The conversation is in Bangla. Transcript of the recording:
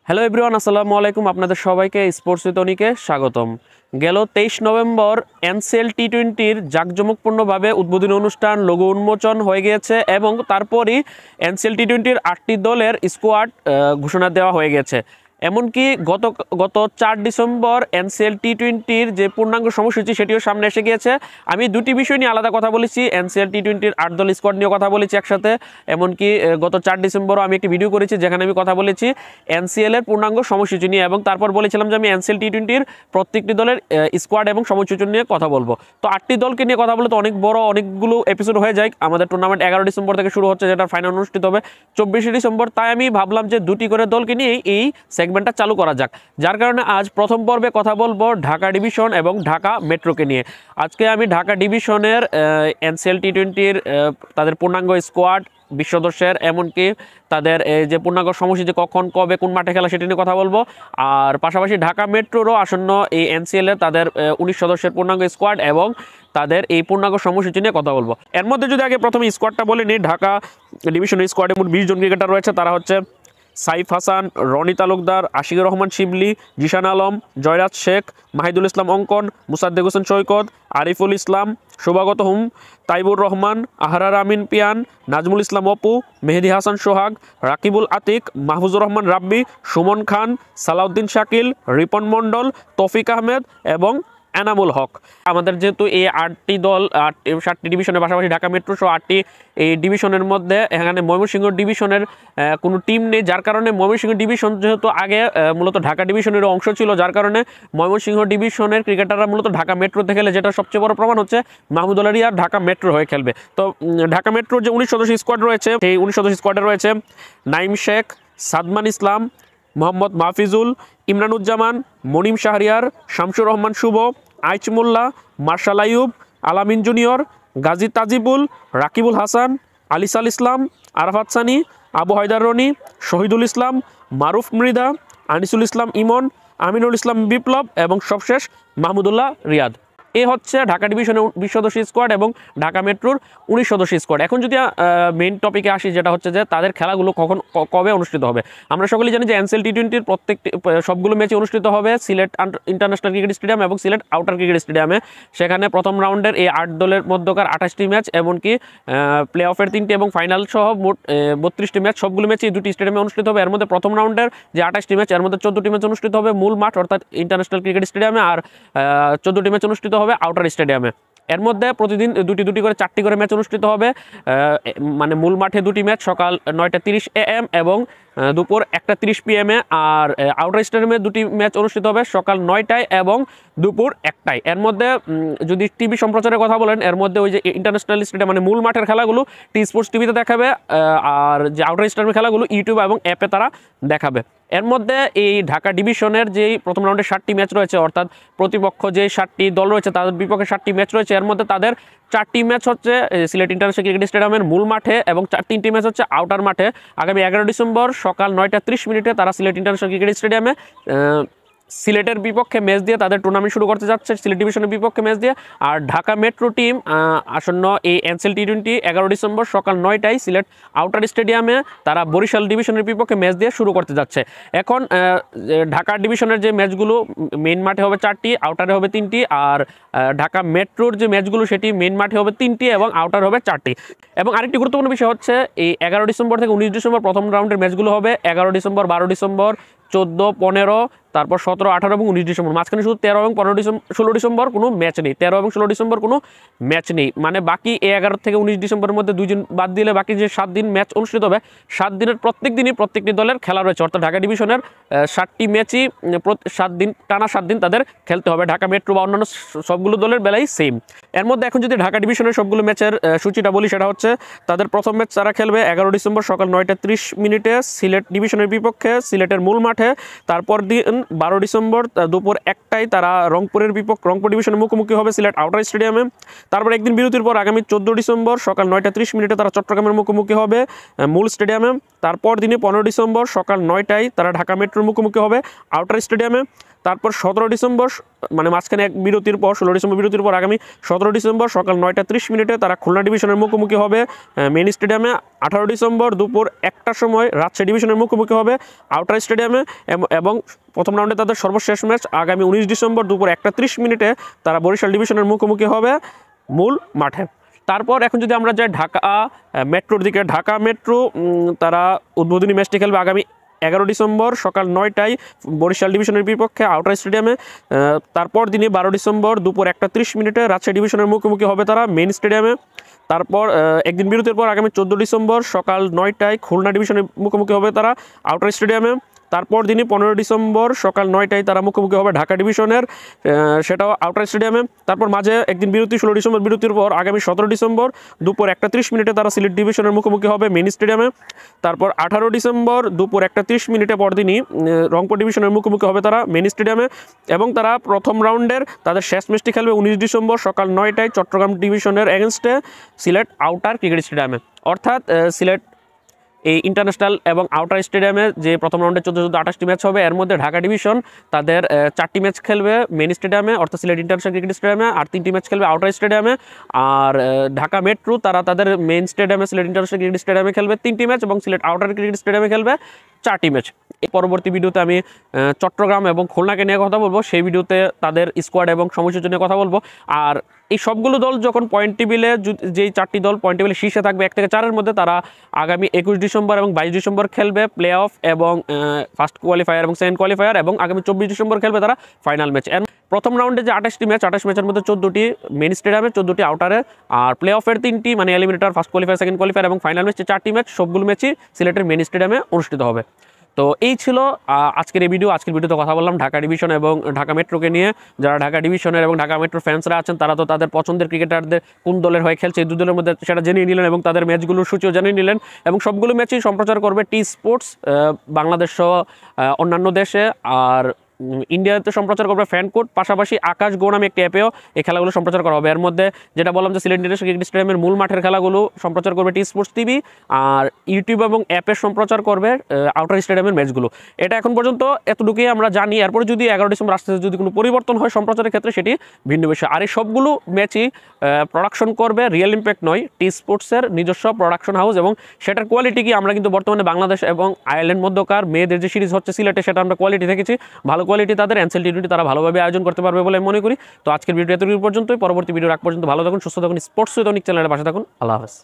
হ্যালো এভরিওয়ান, আসসালামু আলাইকুম। আপনাদের সবাইকে স্পোর্টস উইথ অনিকে স্বাগতম। গেল 23 নভেম্বর এনসিএল টি-20-র জাঁকজমকপূর্ণভাবে উদ্বোধনী অনুষ্ঠান লোগো উন্মোচন হয়ে গিয়েছে এবং তারপরই এনসিএল টি-20-র 8টি দলের স্কোয়াড ঘোষণা দেওয়া হয়ে গেছে। এমনকি গত 4 ডিসেম্বর এনসিএল টি-20-র যে পূর্ণাঙ্গ সময়সূচি সেটিও সামনে এসে গিয়েছে। আমি দুটি বিষয় নিয়ে আলাদা কথা বলেছি, এনসিএল টি-20-র 8 দল স্কোয়াড নিয়েও কথা বলেছি একসাথে। এমনকি গত 4 ডিসেম্বরও আমি একটি ভিডিও করেছি যেখানে আমি কথা বলেছি এনসিএল এর পূর্ণাঙ্গ সময়সূচি নিয়ে, এবং তারপর বলেছিলাম যে আমি এনসিএল টি-20-র প্রত্যেকটি দলের স্কোয়াড এবং সময়সূচি নিয়ে কথা বলবো। তো 8টি দলকে নিয়ে কথা বলে তো অনেক বড় অনেকগুলো এপিসোড হয়ে যায়। আমাদের টুর্নামেন্ট 11 ডিসেম্বর থেকে শুরু হচ্ছে, যেটা ফাইনাল অনুষ্ঠিত হবে 24 ডিসেম্বর। তাই আমি ভাবলাম যে দুটি করে দলকে নিয়ে এই সেগমেন্টটা চালু করা যাক। যার কারণে আজ প্রথম পর্বে কথা বলবো ঢাকা ডিভিশন এবং ঢাকা মেট্রোকে নিয়ে। আজকে আমি ঢাকা ডিভিশনের এনসিএল টি-20-র তাদের পূর্ণাঙ্গ স্কোয়াড, 20 সদস্যের, এমনকি তাদের যে পূর্ণাঙ্গ সময়সূচি কখন কবে কোন মাঠে খেলা সেটি নিয়ে কথা বলবো। আর পাশাপাশি ঢাকা মেট্রোরও আসন্ন এই এনসিএল এর তাদের 19 সদস্যের পূর্ণাঙ্গ স্কোয়াড এবং তাদের এই পূর্ণাঙ্গ সময়সূচি নিয়ে কথা বলবো। এর মধ্যে যদি আগে প্রথমে স্কোয়াডটা বলে নিই, ঢাকা ডিভিশনের স্কোয়াডে মোট 20 জন ক্রিকেটার রয়েছে। তারা হচ্ছে সাইফ হাসান, রনি তালুকদার, আশিকুর রহমান শিবলি, জিশান আলম, জয়রাজ শেখ, মাহিদুল ইসলাম অঙ্কন, মুসাদ্দেক হোসেন সৈকত, আরিফুল ইসলাম, শোভাগত হুম, তাইবুর রহমান, আহরার আমিন পিয়ান, নাজমুল ইসলাম অপু, মেহেদি হাসান সোহাগ, রাকিবুল আতিক, মাহফুজুর রহমান রাব্বি, সুমন খান, সালাউদ্দিন শাকিল, রিপন মণ্ডল, তৌফিক আহমেদ এবং এনামুল হক। আমাদের যেহেতু এই 8টি দল 7টি ডিভিশনের পাশাপাশি ঢাকা মেট্রো সহ 8টি এই ডিভিশনের মধ্যে এখানে ময়মনসিংহ ডিভিশনের কোনো টিম নেই, যার কারণে ময়মনসিংহ ডিভিশন যেহেতু আগে মূলত ঢাকা ডিভিশনের অংশ ছিল, যার কারণে ময়মনসিংহ ডিভিশনের ক্রিকেটাররা মূলত ঢাকা মেট্রোতে খেলে, যেটা সবচেয়ে বড় প্রমাণ হচ্ছে মাহমুদুল আরিয়ার ঢাকা মেট্রো হয়ে খেলবে। তো ঢাকা মেট্রোর যে 19 সদস্য স্কোয়াড রয়েছে, সেই 19 সদস্য স্কোয়াডে রয়েছে নাইম শেখ, সাদমান ইসলাম, মোহাম্মদ মাহফিজুল, ইমরানুজ্জামান, মনিম শাহরিয়ার, শামসুর রহমান শুভ, আইচ মোল্লা, মার্শাল আইয়ুব, আলামিন জুনিয়র, গাজী তাজিবুল, রাকিবুল হাসান, আলিসাল ইসলাম, আরাফাত সানি, আবু হায়দার রনি, শহীদুল ইসলাম, মারুফ মৃদা, আনিসুল ইসলাম ইমন, আমিনুল ইসলাম বিপ্লব এবং সবশেষ মাহমুদুল্লাহ রিয়াদ। এ হচ্ছে ঢাকা ডিভিশনের 20 সদস্য স্কোয়াড এবং ঢাকা মেট্রোর 19 সদস্য স্কোয়াড। এখন যদি মেইন টপিকে আসি, যেটা হচ্ছে যে তাদের খেলাগুলো কবে অনুষ্ঠিত হবে। আমরা সকলেই জানি যে এনসিএল টি-20-র প্রত্যেকটি সবগুলো ম্যাচই অনুষ্ঠিত হবে সিলেট ইন্টারন্যাশনাল ক্রিকেট স্টেডিয়াম এবং সিলেট আউটার ক্রিকেট স্টেডিয়ামে। সেখানে প্রথম রাউন্ডের এই 8 দলের মধ্যকার 28টি ম্যাচ, এমনকি প্লে অফের 3টি এবং ফাইনাল সহ মোট 32টি ম্যাচ, সবগুলো ম্যাচই দুটি স্টেডিয়ামে অনুষ্ঠিত হবে। এর মধ্যে প্রথম রাউন্ডের যে 28টি ম্যাচ, এর মধ্যে 14টি ম্যাচ অনুষ্ঠিত হবে মূল মাঠ অর্থাৎ ইন্টারন্যাশনাল ক্রিকেট স্টেডিয়ামে, আর 14টি ম্যাচ অনুষ্ঠিত হবে আউটার স্টেডিয়ামে। এর মধ্যে প্রতিদিন দুটি করে 4টি করে ম্যাচ অনুষ্ঠিত হবে, মানে মূল মাঠে 2টি ম্যাচ সকাল 9:30 AM এবং দুপুর 1:30 PM, আর আউটার স্টেডিয়ামে 2টি ম্যাচ অনুষ্ঠিত হবে সকাল 9টায় এবং দুপুর 1টায়। এর মধ্যে যদি টিভি সম্প্রচারের কথা বলেন, এর মধ্যে ওই যে ইন্টারন্যাশনাল স্টেডিয়াম মানে মূল মাঠের খেলাগুলো টি স্পোর্টস টিভিতে দেখাবে, আর যে আউটার স্টেডিয়ামের খেলাগুলো ইউটিউব এবং অ্যাপে তারা দেখাবে। এর মধ্যে এই ঢাকা ডিভিশনের যেই প্রথম রাউন্ডে 7টি ম্যাচ রয়েছে, অর্থাৎ প্রতিপক্ষ যে 7টি দল রয়েছে তাদের বিপক্ষে 7টি ম্যাচ রয়েছে, এর মধ্যে তাদের 4টি ম্যাচ হচ্ছে সিলেট ইন্টারন্যাশনাল ক্রিকেট স্টেডিয়ামের মূল মাঠে এবং 3টি ম্যাচ হচ্ছে আউটার মাঠে। আগামী 11 ডিসেম্বর সকাল 9:30 তারা সিলেট ইন্টারন্যাশনাল ক্রিকেট স্টেডিয়ামে সিলেটের বিপক্ষে ম্যাচ দিয়ে তাদের টুর্নামেন্ট শুরু করতে যাচ্ছে, সিলেট ডিভিশনের বিপক্ষে ম্যাচ দিয়ে। আর ঢাকা মেট্রো টিম আসন্ন এই এনসিএল টি-20 11 ডিসেম্বর সকাল 9টায় সিলেট আউটার স্টেডিয়ামে তারা বরিশাল ডিভিশনের বিপক্ষে ম্যাচ দিয়ে শুরু করতে যাচ্ছে। এখন ঢাকা ডিভিশনের যে ম্যাচগুলো মেইন মাঠে হবে 4টি, আউটারে হবে 3টি, আর ঢাকা মেট্রোর যে ম্যাচগুলো সেটি মেইন মাঠে হবে 3টি এবং আউটার হবে 4টি। এবং আরেকটি গুরুত্বপূর্ণ বিষয় হচ্ছে এই 11 ডিসেম্বর থেকে 19 ডিসেম্বর প্রথম রাউন্ডের ম্যাচগুলো হবে 11 ডিসেম্বর, 12 ডিসেম্বর, 14, 15, তারপর 17, 18 এবং 19 ডিসেম্বর। মাঝখানে শুধু 13 এবং 16 ডিসেম্বর কোনো ম্যাচ নেই, 13 এবং 16 ডিসেম্বর কোনো ম্যাচ নেই। মানে বাকি 11 থেকে 19 ডিসেম্বরের মধ্যে 2 দিন বাদ দিলে বাকি যে 7 দিন ম্যাচ অনুষ্ঠিত হবে, 7 দিনের প্রত্যেক দিনই প্রত্যেকটি দলের খেলা রয়েছে, অর্থাৎ ঢাকা ডিভিশনের 7টি ম্যাচই 7 দিন টানা 7 দিন তাদের খেলতে হবে। ঢাকা মেট্রো বা অন্যান্য সবগুলো দলের বেলায় সেম। এর মধ্যে এখন যদি ঢাকা ডিভিশনের সবগুলো ম্যাচের সূচিটা বলি, সেটা হচ্ছে তাদের প্রথম ম্যাচ তারা খেলবে 11 ডিসেম্বর সকাল 9:30 সিলেট ডিভিশনের বিপক্ষে সিলেটের মূল মাঠে। তারপর দিন 12 ডিসেম্বর দুপুর 1টায় তারা রংপুর ডিভিশনের মুখোমুখি হবে সিলেট আউটার স্টেডিয়ামে। তারপর একদিন বিরতির পর আগামী 14 ডিসেম্বর সকাল 9:30 তারা চট্টগ্রামের মুখোমুখি হবে মূল স্টেডিয়ামে। তারপর দিনে 15 ডিসেম্বর সকাল 9টায় তারা ঢাকা মেট্রোর মুখোমুখি হবে আউটার স্টেডিয়ামে। তারপর 17 ডিসেম্বর মানে মাঝখানে এক বিরতির পর 16 ডিসেম্বর বিরতির পর আগামী 17 ডিসেম্বর সকাল 9:30 তারা খুলনা ডিভিশনের মুখোমুখি হবে মেইন স্টেডিয়ামে। 18 ডিসেম্বর দুপুর 1টার সময় রাজশাহী ডিভিশনের মুখোমুখি হবে আউটার স্টেডিয়ামে। এবং প্রথম রাউন্ডে তাদের সর্বশেষ ম্যাচ আগামী 19 ডিসেম্বর দুপুর 1:30 তারা বরিশাল ডিভিশনের মুখোমুখি হবে মূল মাঠে। তারপর এখন যদি আমরা যাই ঢাকা মেট্রোর দিকে, ঢাকা মেট্রো তারা উদ্বোধনী ম্যাচটি খেলবে আগামী 11 ডিসেম্বর সকাল 9টায় বরিশাল ডিভিশনের বিপক্ষে আউটার স্টেডিয়ামে। তারপর দিনই 12 ডিসেম্বর দুপুর 1:30 রাজশাহী ডিভিশনের মুখোমুখি হবে তারা মেইন স্টেডিয়ামে। তারপর একদিন বিরতির পর আগামী 14 ডিসেম্বর সকাল 9টায় খুলনা ডিভিশনের মুখোমুখি হবে তারা আউটার স্টেডিয়ামে। তারপর দিনই 15 ডিসেম্বর সকাল 9টায় তারা মুখোমুখি হবে ঢাকা ডিভিশনের, সেটাও আউটার স্টেডিয়ামে। তারপর মাঝে একদিন বিরতি 16 ডিসেম্বর বিরতির পর আগামী 17 ডিসেম্বর দুপুর 1:30 তারা সিলেট ডিভিশনের মুখোমুখি হবে মেইন স্টেডিয়ামে। তারপর 18 ডিসেম্বর দুপুর 1:30 পরদিনই রংপুর ডিভিশনের মুখোমুখি হবে তারা মেইন স্টেডিয়ামে। এবং তারা প্রথম রাউন্ডের তাদের শেষ ম্যাচটি খেলবে 19 ডিসেম্বর সকাল 9টায় চট্টগ্রাম ডিভিশনের এগেনস্টে সিলেট আউটার ক্রিকেট স্টেডিয়ামে। অর্থাৎ সিলেট এই ইন্টারন্যাশনাল এবং আউটার স্টেডিয়ামে যে প্রথম রাউন্ডে 14-28টি ম্যাচ হবে, এর মধ্যে ঢাকা ডিভিশন তাদের 4টি ম্যাচ খেলবে মেইন স্টেডিয়ামে অর্থাৎ সিলেট ইন্টারন্যাশনাল ক্রিকেট স্টেডিয়ামে, আর 3টি ম্যাচ খেলবে আউটার স্টেডিয়ামে। আর ঢাকা মেট্রো তারা তাদের মেইন স্টেডিয়ামে সিলেট ইন্টারন্যাশনাল ক্রিকেট স্টেডিয়ামে খেলবে 3টি ম্যাচ এবং সিলেট আউটার ক্রিকেট স্টেডিয়ামে খেলবে 4টি ম্যাচ। এই পরবর্তী ভিডিওতে আমি চট্টগ্রাম এবং খুলনাকে নিয়ে কথা বলবো, সেই ভিডিওতে তাদের স্কোয়াড এবং সময়সূচি নিয়ে কথা বলবো। আর এই সবগুলো দল যখন পয়েন্ট টেবিলে যেই 4টি দল পয়েন্ট টেবিলে শীর্ষে থাকবে 1 থেকে 4-এর মধ্যে, তারা আগামী 21 ডিসেম্বর এবং 22 ডিসেম্বর খেলবে প্লে অফ এবং ফার্স্ট কোয়ালিফায়ার এবং সেকেন্ড কোয়ালিফায়ার, এবং আগামী 24 ডিসেম্বর খেলবে তারা ফাইনাল ম্যাচ। প্রথম রাউন্ডে যে 28টি ম্যাচ, 28 ম্যাচের মধ্যে 14টি মেইন স্টেডিয়ামে, 14টি আউটারে, আর প্লে অফের 3টি মানে eliminator, first qualifier, second qualifier এবং ফাইনাল ম্যাচ 4টি ম্যাচ সবগুলো ম্যাচই সিলেটের মেইন স্টেডিয়ামে অনুষ্ঠিত হবে। তো এই ছিল আজকের এই ভিডিও। আজকের ভিডিওতে কথা বললাম ঢাকা ডিভিশন এবং ঢাকা মেট্রোকে নিয়ে। যারা ঢাকা ডিভিশনের এবং ঢাকা মেট্রো ফ্যান্সরা আছেন তারা তো তাদের পছন্দের ক্রিকেটারদের কোন দলের হয়ে খেলছে এই 2 দলের মধ্যে সেটা জেনে নিলেন এবং তাদের ম্যাচগুলোর সূচিও জানিয়ে নিলেন। এবং সবগুলো ম্যাচই সম্প্রচার করবে টি স্পোর্টস বাংলাদেশ সহ অন্যান্য দেশে। আর ইন্ডিয়াতে সম্প্রচার করবে ফ্যান কোড, পাশাপাশি আকাশ গো নামে একটি অ্যাপেও এই খেলাগুলো সম্প্রচার করা হবে। এর মধ্যে যেটা বললাম যে সিলেট ইন্টারন্যাশনাল ক্রিকেট স্টেডিয়ামের মূল মাঠের খেলাগুলো সম্প্রচার করবে টি স্পোর্টস টিভি, আর ইউটিউব এবং অ্যাপে সম্প্রচার করবে আউটার স্টেডিয়ামের ম্যাচগুলো। এটা এখন পর্যন্ত এতটুকুই আমরা জানি। এরপরে যদি 11 ডিসেম্বর আসতে যদি কোনো পরিবর্তন হয় সম্প্রচারের ক্ষেত্রে সেটি ভিন্ন বিষয়। আর এই সবগুলো ম্যাচই প্রোডাকশন করবে রিয়েল ইম্প্যাক্ট নয়, টি স্পোর্টসের নিজস্ব প্রোডাকশন হাউস। এবং সেটার কোয়ালিটি কি আমরা কিন্তু বর্তমানে বাংলাদেশ এবং আয়ারল্যান্ড মধ্যকার মেয়েদের যে সিরিজ হচ্ছে সিলেটে, সেটা আমরা কোয়ালিটি দেখেছি, ভালো কোয়ালিটি তাদের। এনসিএল টি20 তারা ভালোভাবে আয়োজন করতে পারবে বলে আমি মনে করি। তো আজকের ভিডিও এতটুকু পর্যন্তই। পরবর্তী ভিডিও রাখ পর্যন্ত ভালো থাকুন, সুস্থ থাকুন, স্পোর্টস উইথ অনিক চ্যানেলের পাশে থাকুন। আল্লাহ হাফেজ।